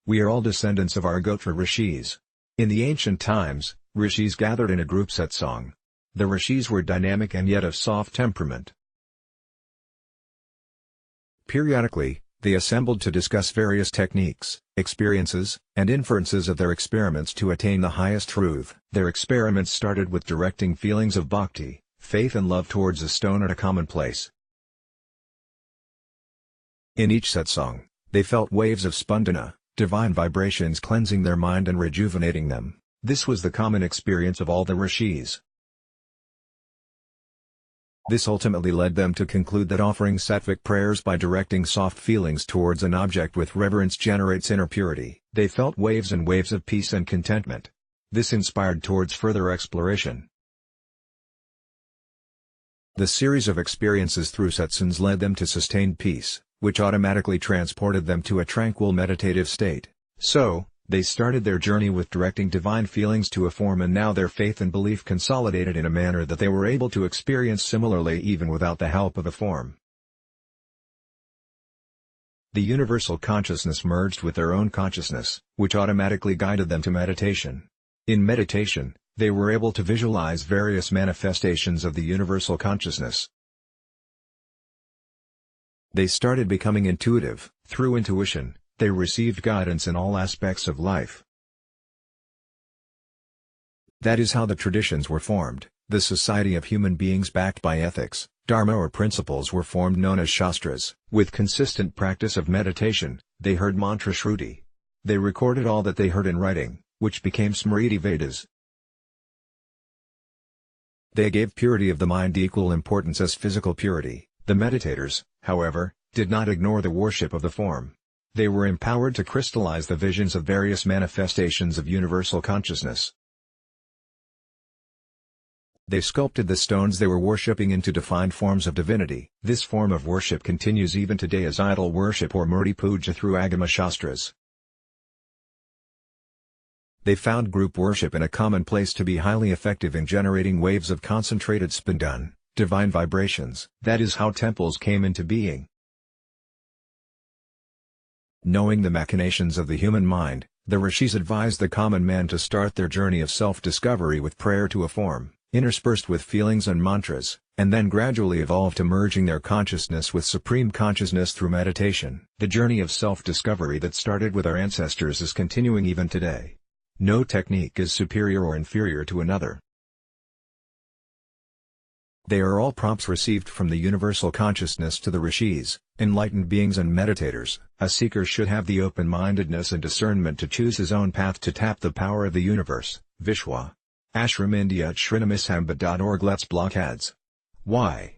We are all descendants of our gotra rishis. In the ancient times, rishis gathered in a group satsang. The rishis were dynamic and yet of soft temperament. Periodically, they assembled to discuss various techniques, experiences, and inferences of their experiments to attain the highest truth. Their experiments started with directing feelings of bhakti, faith and love towards a stone at a common place. In each satsang, they felt waves of spandana, divine vibrations cleansing their mind and rejuvenating them. This was the common experience of all the rishis. This ultimately led them to conclude that offering sattvic prayers by directing soft feelings towards an object with reverence generates inner purity. They felt waves and waves of peace and contentment. This inspired towards further exploration. The series of experiences through satsangs led them to sustained peace, which automatically transported them to a tranquil meditative state. So, they started their journey with directing divine feelings to a form, and now their faith and belief consolidated in a manner that they were able to experience similarly even without the help of a form. The universal consciousness merged with their own consciousness, which automatically guided them to meditation. In meditation, they were able to visualize various manifestations of the universal consciousness. They started becoming intuitive. Through intuition, they received guidance in all aspects of life. That is how the traditions were formed. The society of human beings backed by ethics, dharma or principles were formed, known as shastras. With consistent practice of meditation, they heard mantra shruti. They recorded all that they heard in writing, which became Smriti Vedas. They gave purity of the mind equal importance as physical purity. The meditators, however, did not ignore the worship of the form. They were empowered to crystallize the visions of various manifestations of universal consciousness. They sculpted the stones they were worshipping into defined forms of divinity. This form of worship continues even today as idol worship or murti puja through Agama Shastras. They found group worship in a common place to be highly effective in generating waves of concentrated spandana, divine vibrations. That is how temples came into being. Knowing the machinations of the human mind, the rishis advised the common man to start their journey of self-discovery with prayer to a form, interspersed with feelings and mantras, and then gradually evolve to merging their consciousness with supreme consciousness through meditation. The journey of self-discovery that started with our ancestors is continuing even today. No technique is superior or inferior to another. They are all prompts received from the universal consciousness to the rishis, enlightened beings and meditators. A seeker should have the open-mindedness and discernment to choose his own path to tap the power of the universe. Vishwa. Ashram India at shrinamishamba.org. Let's block ads. Why?